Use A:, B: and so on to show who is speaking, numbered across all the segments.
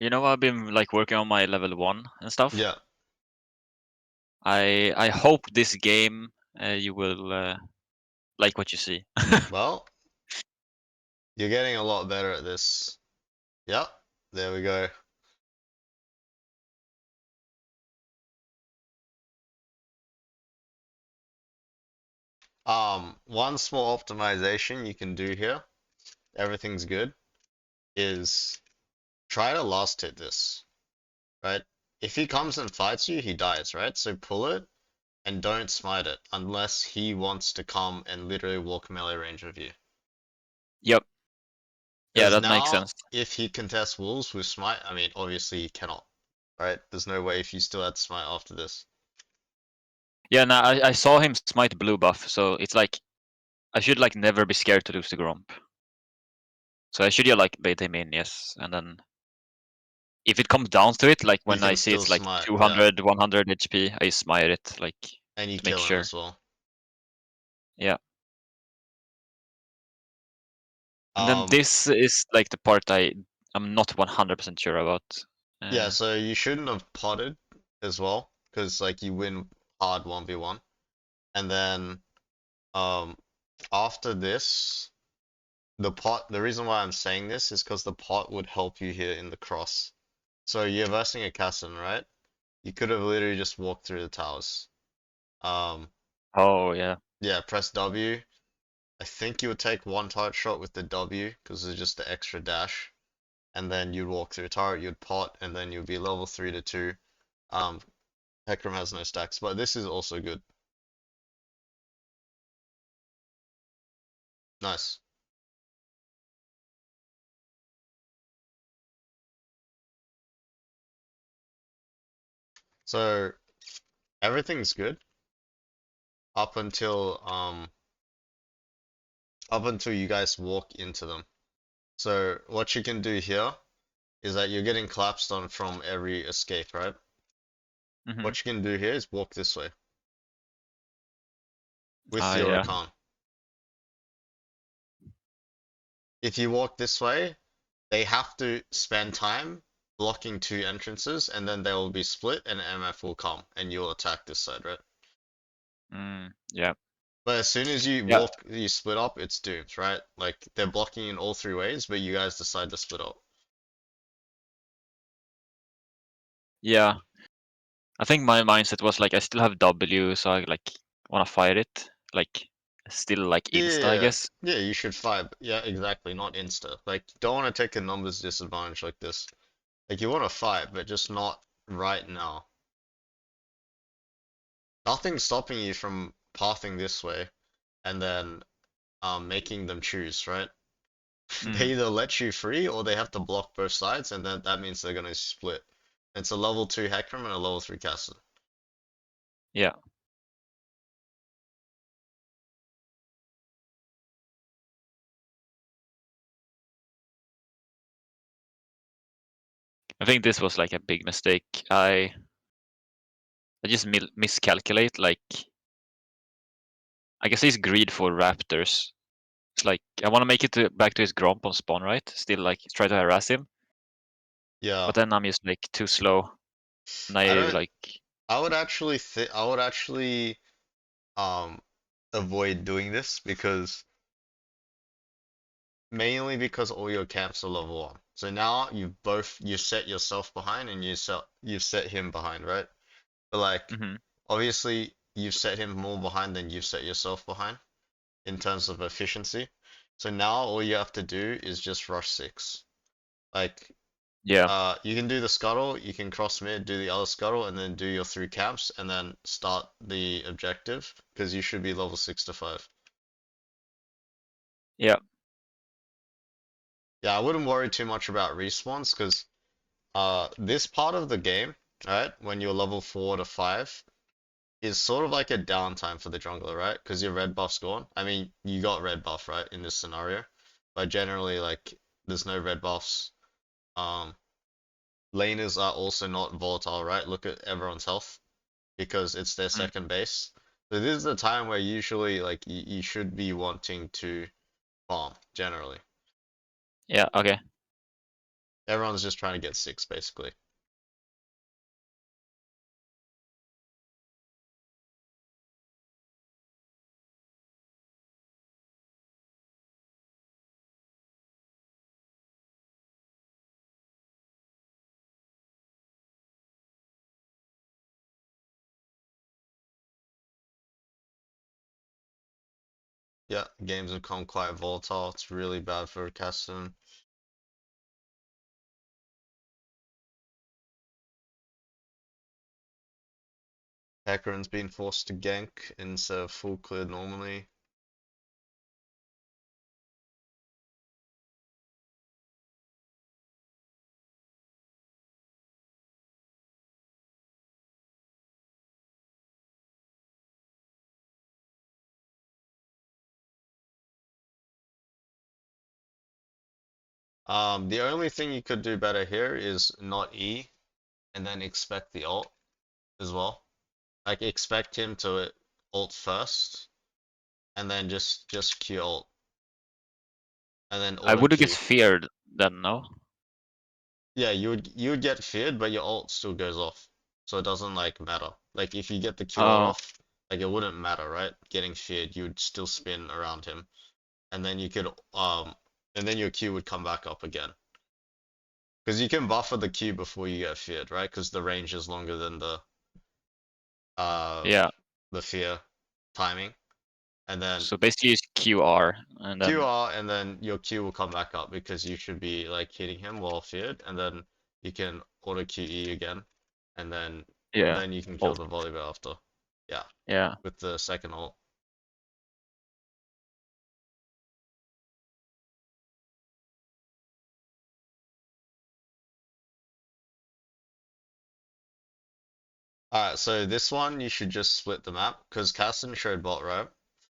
A: You know, I've been like working on my level 1 and stuff.
B: Yeah.
A: I hope this game you will like what you see.
B: Well, you're getting a lot better at this. Yep. There we go. One small optimization you can do here, everything's good, is try to last hit this, right? If he comes and fights you, he dies, right? So pull it and don't smite it unless he wants to come and literally walk melee range with you.
A: Yep. Yeah,
B: Because
A: that makes
B: now,
A: sense.
B: if he contests wolves with smite, I mean, obviously he cannot, right? There's no way if you still had smite after this.
A: Yeah, now I saw him smite blue buff, so it's like I should like never be scared to lose the Gromp. So I should yeah like bait him in, yes, and then if it comes down to it, like
B: You
A: when I
B: can
A: see
B: still
A: it's like
B: smite, yeah,
A: 200, 100 HP, I smite it like
B: and you
A: to make
B: kill him
A: sure.
B: as well.
A: Yeah. And then
B: Um,
A: this is like the part I'm not 100% sure about.
B: yeah,
A: Uh,
B: so you shouldn't have potted as well, because like you win hard 1v1. And then um after this, the reason why I'm saying this is because the pot would help you here in the cross. So you're versing a Kassan, right? You could have literally just walked through the towers. Um,
A: oh yeah.
B: yeah, press W. I think you would take one turret shot with the W because it's just the extra dash. And then you'd walk through a turret, you'd pot, and then you'd be level 3 to 2. Um, Hecarim has no stacks, but this is also good. Nice. So everything's good up until you guys walk into them. So what you can do here is that you're getting collapsed on from every escape, right?
A: Mm-hmm.
B: What you can do here is walk this way with
A: Ah
B: your
A: yeah.
B: Rakan. If you walk this way, they have to spend time blocking two entrances, and then they will be split, and MF will come, and you'll attack this side, right?
A: Yeah.
B: But as soon as you
A: Yeah.
B: walk, you split up, it's doomed, right? Like they're blocking in all three ways, but you guys decide to split up.
A: Yeah. I think my mindset was like I still have W, so I like wanna fight it. Like still like insta, I
B: Yeah,
A: guess.
B: yeah, you should fight. Yeah, exactly, not insta. Like, you don't want to take a numbers disadvantage like this. Like, you want to fight, but just not right now. Nothing's stopping you from pathing this way and then making them choose, right? They
A: Mm.
B: either let you free or they have to block both sides, and then that means they're gonna split. It's a level 2 Hecarim and a level 3 Castle.
A: Yeah. I think this was like a big mistake. I just miscalculate like I guess he's greed for raptors. It's like I want to make it back to his Gromp on spawn, right? Still like try to harass him,
B: Yeah,
A: but then I'm just like too slow. And
B: I
A: I
B: don't.
A: like
B: I would actually um avoid doing this because mainly because all your camps are level 1. So now you set yourself behind and you set him behind, right? But like
A: hmm
B: obviously you've set him more behind than you've set yourself behind in terms of efficiency. So now all you have to do is just rush 6. Like
A: yeah.
B: you can do the scuttle, you can cross mid, do the other scuttle, and then do your 3 camps, and then start the objective because you should be level 6 to 5.
A: Yeah.
B: Yeah, I wouldn't worry too much about respawns because this part of the game, right, when you're level 4 to 5, is sort of like a downtime for the jungler, right? Because your red buff's gone. I mean, you got red buff, right, in this scenario, but generally, like, there's no red buffs. Um, Laners are also not volatile, right? Look at everyone's health because it's their
A: Mm.
B: second base. So this is the time where usually, like, you should be wanting to farm, generally.
A: Yeah. Okay.
B: Everyone's just trying to get 6 basically. Yeah, games have become quite volatile. It's really bad for Kasten. Hecarim's been forced to gank instead of full clear normally. The only thing you could do better here is not E and then expect the ult as well. Like expect him to ult first and then just Q ult and then
A: I
B: auto
A: would get
B: Q.
A: feared then, no?
B: Yeah, you would get feared, but your ult still goes off. So it doesn't like matter. Like if you get the Q ult
A: Oh,
B: off, like it wouldn't matter, right? Getting feared, you would still spin around him. And then you could and then your Q would come back up again. Because you can buffer the Q before you get feared, right? Because the range is longer than uh
A: yeah.
B: the fear timing. And then
A: So basically use QR and then
B: QR and then your Q will come back up because you should be like hitting him while feared and then you can auto QE again and
A: yeah.
B: then you can kill
A: Ult.
B: the Volibear after. Yeah,
A: Yeah.
B: with the second ult. Alright, so this one you should just split the map because Kasten showed bot, right?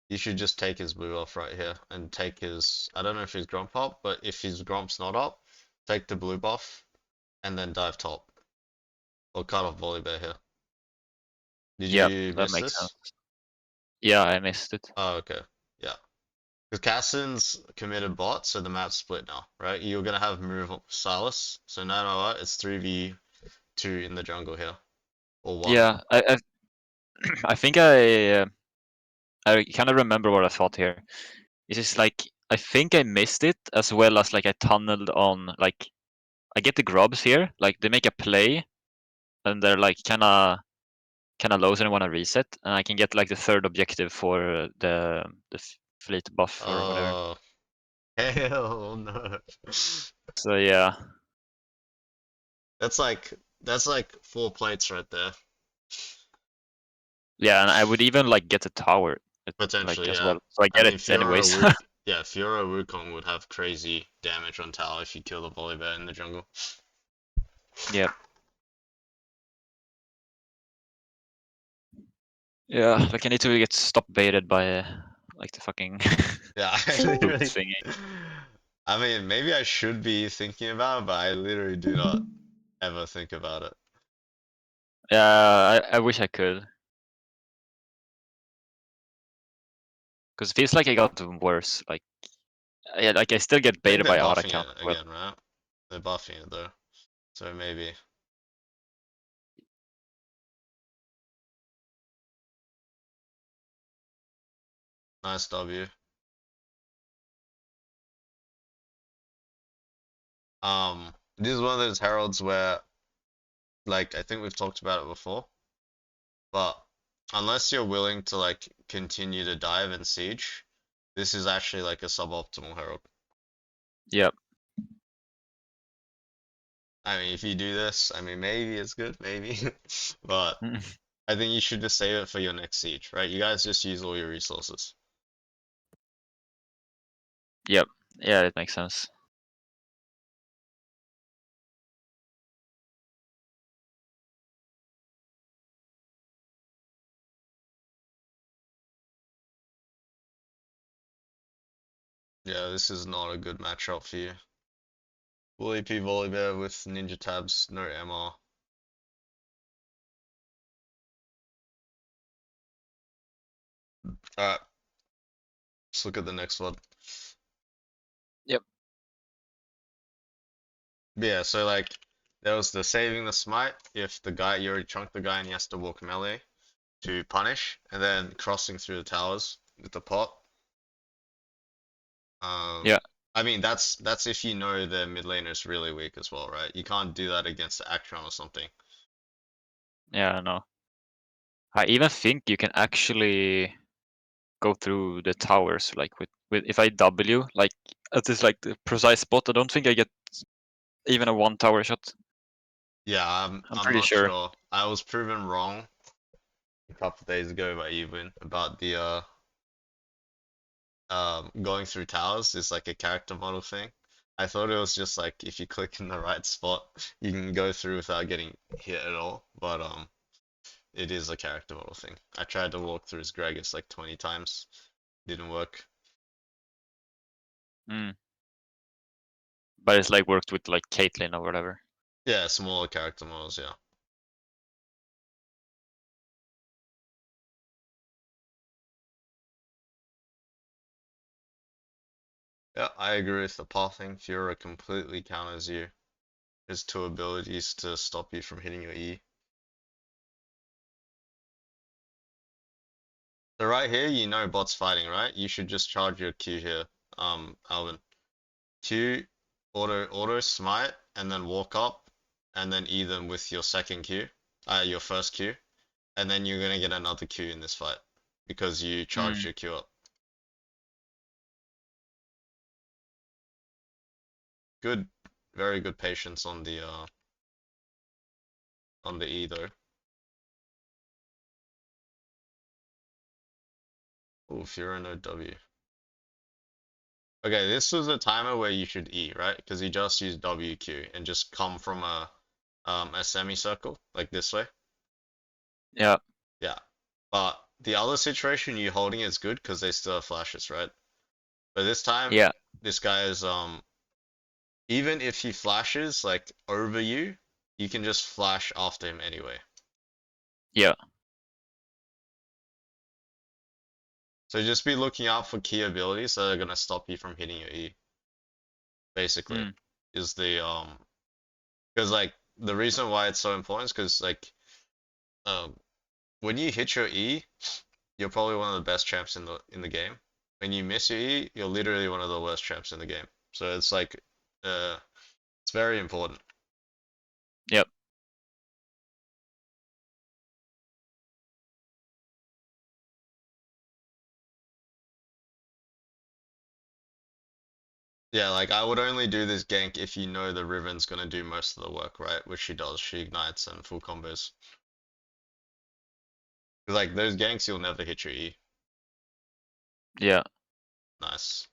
B: You should just take his blue off right here and take his, I don't know if his Gromp up, but if his Gromp's not up, take the blue buff and then dive top. Or cut off Volibear here. Did
A: Yep,
B: you
A: that
B: miss
A: makes
B: this?
A: sense. Yeah, I missed it.
B: Oh, okay. Yeah. Because Cassian's committed bot, so the map's split now, right? You're gonna have move Silas, so no matter what, it's 3v2 in the jungle here. Or 1.
A: Yeah, I think I kind of remember what I thought here. It's just like I think I missed it as well as like I tunneled on like I get the grubs here, like they make a play and they're like kinda low and wanna reset, and I can get like the third objective for the fleet buff or whatever.
B: Oh, hell no.
A: So yeah,
B: That's like that's like 4 plates right there.
A: yeah, and I would even like get the tower like
B: Potentially,
A: as
B: yeah.
A: well. So I
B: I
A: get
B: mean,
A: it anyways.
B: Fiora Wukong would have crazy damage on tower if you kill the Volibear in the jungle.
A: Yep. Yeah, like I need to get stop baited by like the fucking
B: Yeah, I
A: boot
B: literally.
A: thingy.
B: I mean, maybe I should be thinking about it, but I literally do not ever think about it.
A: Yeah, I wish I could. Because it feels like I got worse. Like yeah, like I still get
B: I think
A: baited
B: they're
A: by auto
B: buffing
A: count
B: it
A: as well.
B: again, right? They're buffing it though, so maybe. Nice W. This is one of those heralds where, like, I think we've talked about it before, but unless you're willing to like continue to dive and siege, this is actually like a suboptimal herald.
A: Yep.
B: I mean, if you do this, I mean, maybe it's good, maybe, but I think you should just save it for your next siege, right? You guys just use all your resources.
A: Yep. Yeah, it makes sense.
B: Yeah, this is not a good matchup for you. Full AP Volibear with ninja tabs, no MR. Alright, let's look at the next one.
A: Yep.
B: But yeah, so like there was the saving the smite if the guy you already chunked the guy and he has to walk melee to punish, and then crossing through the towers with the pot. Um,
A: Yeah,
B: I mean that's if you know the mid laner is really weak as well, right? You can't do that against the Action or something.
A: yeah, I know. I even think you can actually go through the towers like with if I W like at this like the precise spot. I don't think I get even a one tower shot.
B: Yeah,
A: I'm
B: I'm
A: pretty
B: not
A: sure.
B: sure. I was proven wrong a couple of days ago by Evelyn about the going through towers is like a character model thing. I thought it was just like if you click in the right spot, you can go through without getting hit at all. But it is a character model thing. I tried to walk through his Gragas like 20 times. Didn't work.
A: Mm. But it's like worked with like Caitlyn or whatever.
B: Yeah, smaller character models, yeah. Yeah, I agree with the pathing. Fiora completely counters you. His two abilities to stop you from hitting your E. So right here, you know bot's fighting, right? You should just charge your Q here, Alvin. Q, auto smite, and then walk up, and then E them with your second Q, your first Q, and then you're gonna get another Q in this fight because you charged
A: Mm.
B: your Q up. Good, very good patience on the E though. Oh, Fiora no W. Okay, this was a timer where you should E, right? Because you just use WQ and just come from a semicircle like this way.
A: Yeah,
B: Yeah. But the other situation you holding is good because they still have flashes, right? But this time
A: yeah,
B: this guy is even if he flashes like over you, you can just flash after him anyway.
A: yeah.
B: So just be looking out for key abilities that are gonna stop you from hitting your E, basically.
A: Mm.
B: Is the because like the reason why it's so important is because like um when you hit your E, you're probably one of the best champs in the game. When you miss your E, you're literally one of the worst champs in the game. So it's like it's very important.
A: Yep.
B: Yeah, like I would only do this gank if you know the Riven's gonna do most of the work, right? Which she does. She ignites and full combos. 'Cause, like those ganks, you'll never hit your E.
A: Yeah.
B: Nice.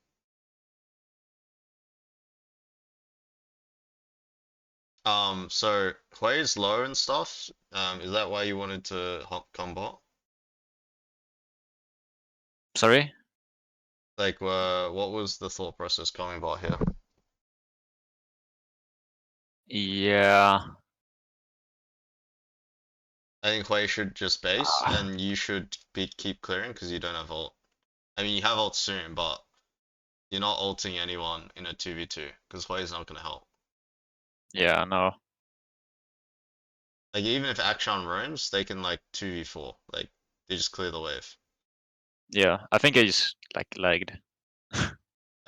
B: So Hui's low and stuff. Is that why you wanted to hop combo?
A: Sorry.
B: Like, what was the thought process coming bot here?
A: Yeah.
B: I think Hui should just base, and you should be keep clearing because you don't have ult. I mean, you have ult soon, but you're not ulting anyone in a 2v2 because Hui's not gonna help.
A: Yeah. No.
B: Like even if Akshan roams, they can like 2v4. Like they just clear the wave.
A: Yeah. I think I just like lagged.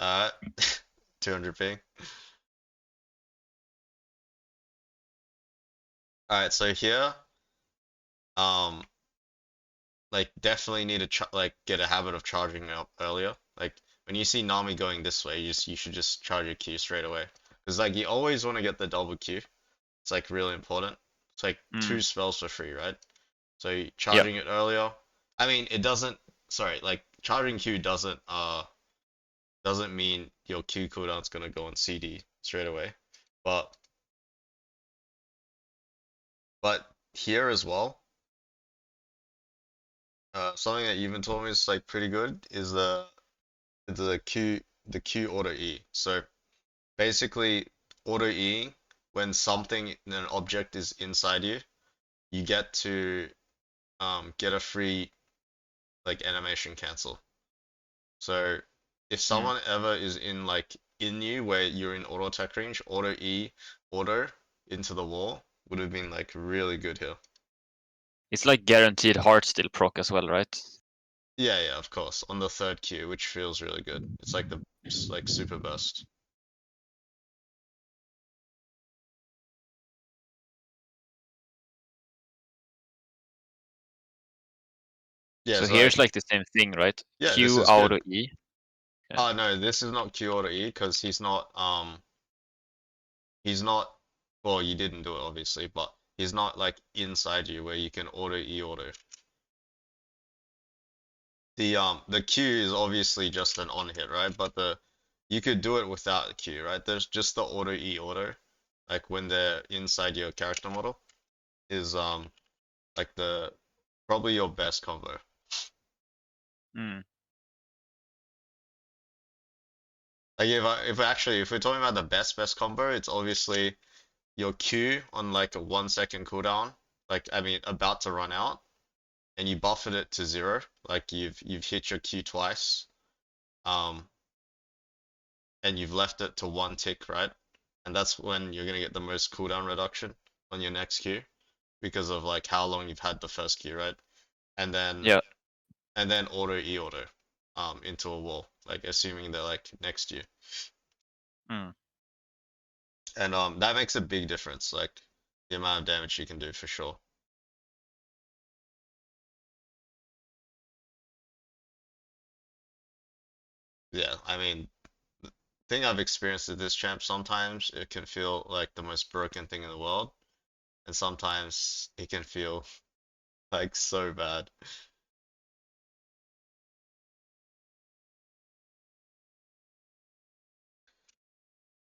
B: Alright, 200 ping. Alright, so here, um, like definitely need to like get a habit of charging up earlier. Like when you see Nami going this way, you should just charge your Q straight away. Because like you always want to get the double Q. It's like really important. It's like
A: Mm.
B: two spells for free, right? So
A: Yeah.
B: charging it earlier. I mean, it doesn't. Sorry, like charging Q doesn't mean your Q cooldown's gonna go on CD straight away. But here as well, something that you even told me is like pretty good is the Q auto E. So basically auto E when something an object is inside you, you get to get a free like animation cancel. So if
A: Mm.
B: someone ever is in like in you where you're in auto attack range, auto E, auto into the wall would have been like really good here.
A: It's like guaranteed heart steal proc as well, right?
B: Yeah, of course. On the third Q, which feels really good. It's like the like super burst. Yeah,
A: So
B: so
A: here's
B: like
A: like the same thing, right?
B: yeah, this
A: Q
B: is good.
A: auto E. Yeah.
B: Oh no, this is not Q auto E because he's not well, you didn't do it obviously, but he's not like inside you where you can auto E auto. The Q is obviously just an on hit, right? But you could do it without the Q, right? There's just the auto E auto, like when they're inside your character model, is like the probably your best combo.
A: Mm.
B: Like if we're talking about the best combo, it's obviously your Q on like a 1 second cooldown, like I mean about to run out, and you buffered it to 0, like you've hit your Q twice, um, and you've left it to 1 tick, right? And that's when you're gonna get the most cooldown reduction on your next Q because of like how long you've had the first Q, right? And then
A: Yeah.
B: auto E auto into a wall, like assuming they're like next to you.
A: Mm.
B: And that makes a big difference, like the amount of damage you can do for sure. Yeah, I mean, the thing I've experienced with this champ, sometimes it can feel like the most broken thing in the world, and sometimes it can feel like so bad.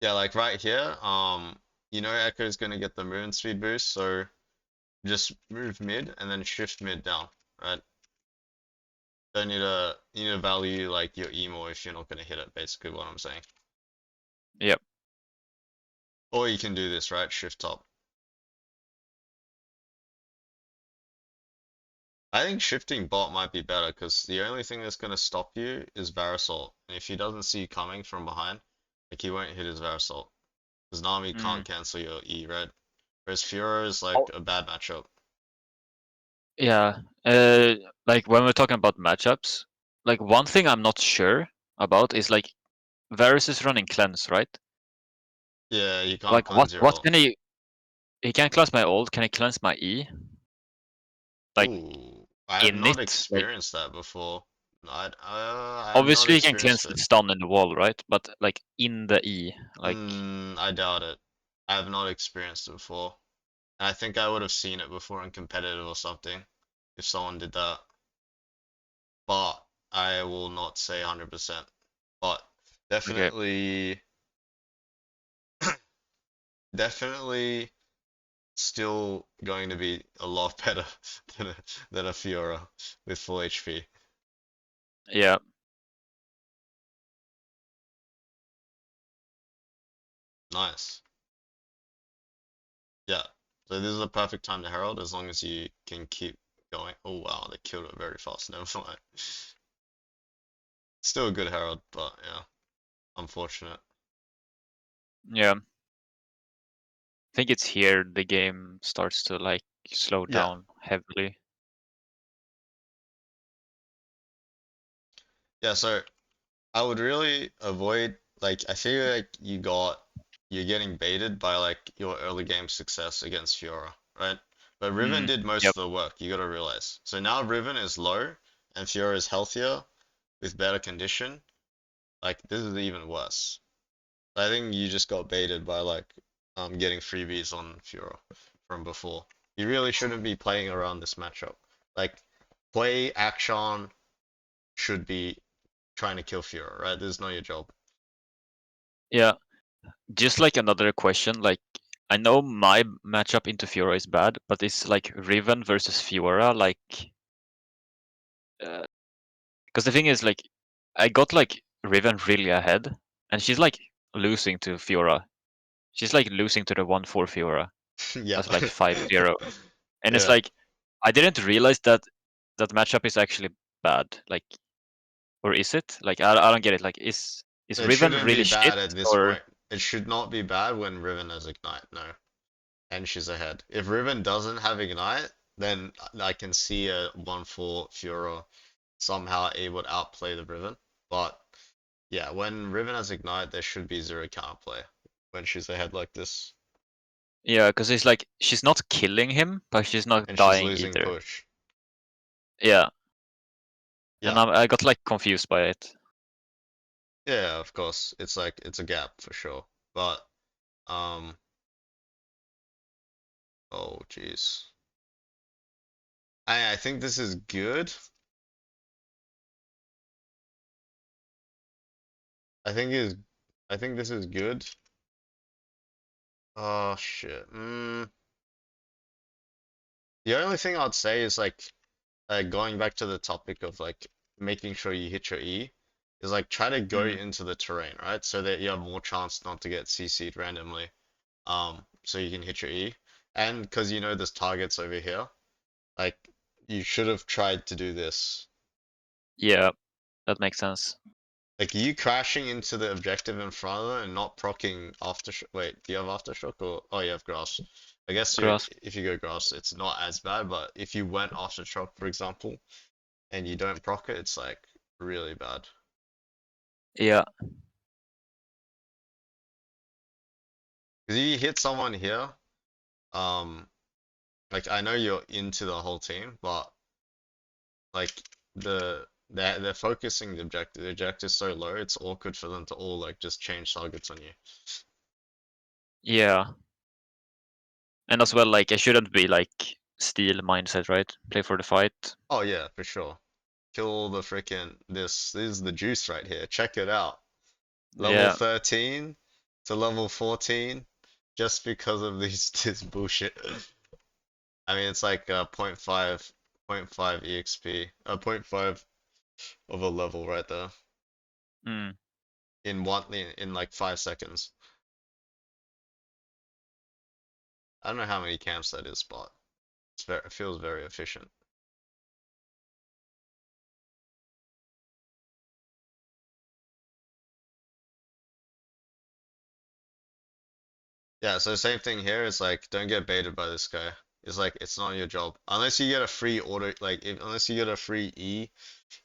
B: Yeah, like right here, you know Echo's gonna get the movement speed boost, so just move mid and then shift mid down, right? Don't need to you need to value like your emo if you're not gonna hit it, basically what I'm saying.
A: Yep.
B: Or you can do this, right? Shift top. I think shifting bot might be better because the only thing that's gonna stop you is Varasol. And if he doesn't see you coming from behind, like he won't hit his Varasol. Because Nami
A: Mm.
B: can't cancel your E, right? Whereas Fiora is
A: Oh.
B: like a bad matchup.
A: Yeah. Like when we're talking about matchups, like one thing I'm not sure about is like Varus is running cleanse, right?
B: Yeah, you can't
A: Like
B: cleanse your
A: what
B: ult.
A: can he can cleanse my ult, can he cleanse my E? Like
B: Ooh, I have
A: in
B: not
A: it? Like
B: experienced that before. I have not
A: obviously he can cleanse
B: experienced
A: the
B: it.
A: stun in the wall, right? But like in the E, like
B: I doubt it. I have not experienced it before. And I think I would have seen it before in competitive or something if someone did that. But I will not say 100%. But
A: okay.
B: definitely, definitely still going to be a lot better than a Fiora with full HP.
A: Yeah.
B: Nice. Yeah. So this is a perfect time to Herald as long as you can keep going. Oh wow, they killed it very fast. Never mind. Still a good Herald, but yeah, unfortunate.
A: Yeah. I think it's here the game starts to like slow
B: Yeah.
A: down heavily.
B: Yeah, so I would really avoid like I feel like you're getting baited by like your early game success against Fiora, right? But Riven
A: Mm.
B: did most
A: Yep.
B: of the work, you gotta realize. So now Riven is low and Fiora is healthier with better condition. Like this is even worse. I think you just got baited by like getting freebies on Fiora from before. You really shouldn't be playing around this matchup. Like play Akshan should be trying to kill Fiora, right? This is not your job.
A: Yeah. Just like another question, like I know my matchup into Fiora is bad, but it's like Riven versus Fiora, like because the thing is like I got like Riven really ahead, and she's like losing to Fiora. She's like losing to the 1-4 Fiora.
B: Yeah.
A: That's like 5-0. And it's
B: Yeah.
A: like I didn't realize that that matchup is actually bad. Like or is it? Like I don't get it. Like is Is
B: It
A: Riven
B: shouldn't be
A: really shit
B: bad at this
A: or?
B: point. It should not be bad when Riven has Ignite, no. And she's ahead. If Riven doesn't have Ignite, then I can see a 1-4 Fiora somehow able to outplay the Riven. But yeah, when Riven has Ignite, there should be zero counterplay when she's ahead like this.
A: Yeah, because it's like she's not killing him, but she's not
B: And she's
A: dying
B: losing
A: either.
B: push.
A: Yeah, and
B: Yeah.
A: I got like confused by it.
B: Yeah, of course. It's like it's a gap for sure. But um oh jeez. I think this is good. I think is I think this is good. Oh shit. The only thing I'd say is like going back to the topic of like making sure you hit your E is like try to go
A: Mm.
B: into the terrain, right? So that you have more chance not to get CC'd randomly. So you can hit your E. And because you know there's targets over here, like you should have tried to do this.
A: Yeah, that makes sense.
B: Like you crashing into the objective in front of them and not proccing aftershock. Wait, do you have aftershock or oh you have grass? I guess you
A: Grasp.
B: if you go grass, it's not as bad. But if you went aftershock, for example, and you don't proc it, it's like really bad.
A: Yeah,
B: Because if you hit someone here, um, like I know you're into the whole team, but like they're focusing the objective. The objective's so low, it's awkward for them to all like just change targets on you.
A: yeah, and as well, like I shouldn't be like steal mindset, right? Play for the fight.
B: Oh yeah, for sure. Kill all the freaking this is the juice right here. Check it out. Level
A: Yeah,
B: 13 to level 14 just because of these this bullshit. I mean it's like point 0.5 EXP, point 0.5 of a level right there
A: mm.
B: in like 5 seconds. I don't know how many camps that is, but it feels very efficient. Yeah, so same thing here. It's like don't get baited by this guy. It's like it's not your job unless you get a free order, like unless you get a free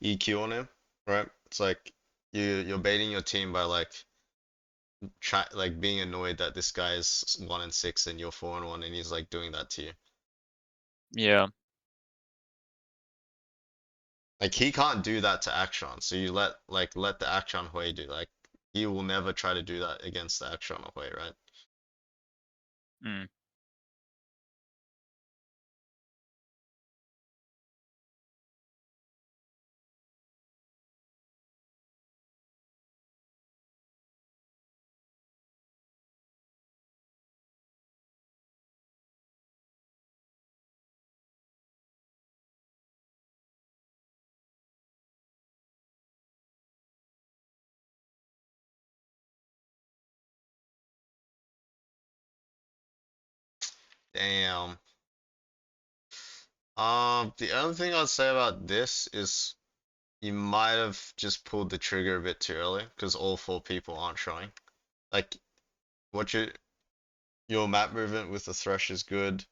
B: EQ on him, right? It's like you're baiting your team by like being annoyed that this guy is 1-6 and you're 4-1 and he's like doing that to you.
A: Yeah,
B: Like he can't do that to Action, so you let the Action Hui do like he will never try to do that against the Action Hui, right?
A: mm.
B: Damn. The only thing I'd say about this is you might have just pulled the trigger a bit too early because all four people aren't showing. Like what your map movement with the Thresh is good,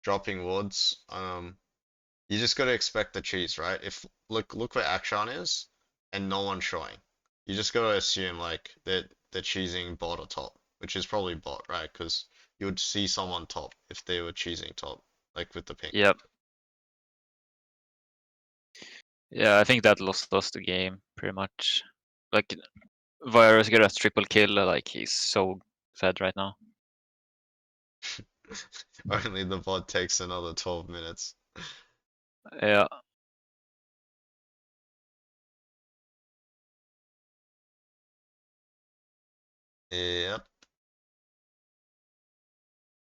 B: dropping wards. You just gotta expect the cheese, right? If look where Akshan is and no one's showing. You just gotta assume like that they're cheesing bot or top, which is probably bot, right? Because you would see someone top if they were cheesing top, like with the ping.
A: Yep. Yeah, I think that lost us the game pretty much. Like Virus got a triple kill, like he's so fed right now.
B: Only the bot takes another 12 minutes.
A: Yeah,
B: Yep.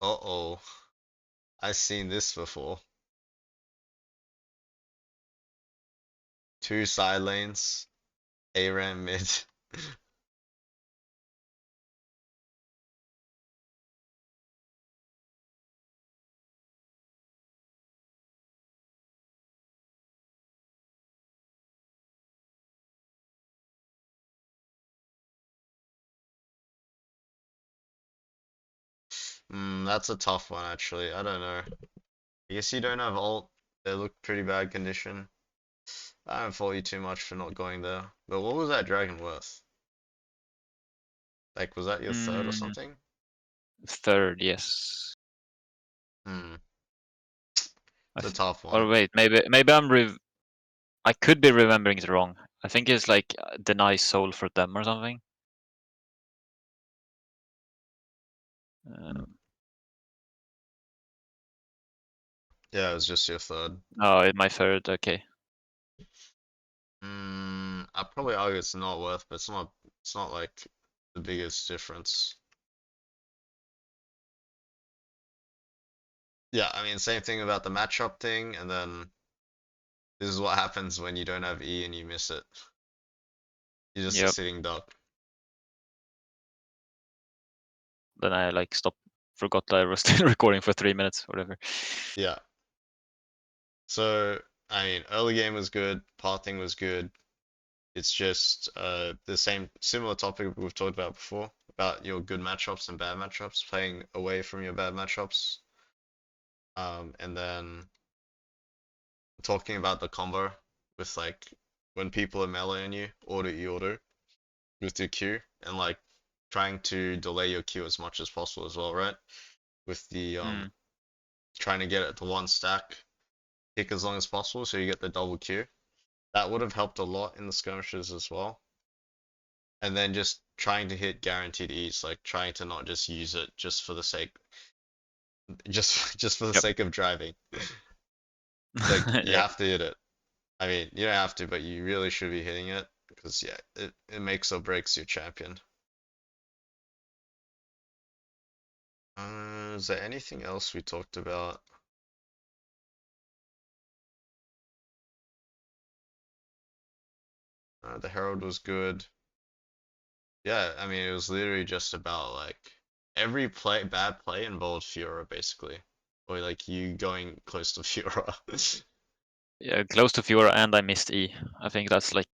B: Uh-oh. I've seen this before. Two side lanes, ARAM mid. That's a tough one actually. I don't know. I guess you don't have ult. They look pretty bad condition. I don't fault you too much for not going there. But what was that dragon worth? Like, was that your third or
A: Mm,
B: something?
A: third, yes.
B: Hmm,
A: I
B: it's a
A: th
B: tough
A: or
B: one.
A: wait, maybe I could be remembering it wrong. I think it's like deny soul for them or something. Um,
B: Yeah, it was just your third.
A: oh, my third. Okay.
B: I'd probably argue it's not worth, but it's not like the biggest difference. Yeah, I mean, same thing about the matchup thing, and then this is what happens when you don't have E and you miss it. You're just a
A: Yep.
B: sitting duck.
A: Then I like forgot that I was still recording for 3 minutes, whatever.
B: Yeah. So, I mean, early game was good, pathing was good. It's just the same similar topic we've talked about before, about your good matchups and bad matchups, playing away from your bad matchups. And then talking about the combo with like when people are meleeing you, auto E auto with your Q, and like trying to delay your Q as much as possible as well, right? With the
A: Mm,
B: trying to get it to one stack, tick as long as possible so you get the double Q. That would have helped a lot in the skirmishes as well. And then just trying to hit guaranteed E's, like trying to not just use it just for the sake, just for the
A: yep.
B: sake of driving. Like you
A: Yep.
B: have to hit it. I mean, you don't have to, but you really should be hitting it because yeah, it makes or breaks your champion. Is there anything else we talked about? The Herald was good. Yeah, I mean, it was literally just about like every bad play involved Fiora basically, or like you going close to Fiora.
A: Yeah, close to Fiora, and I missed E. I think that's like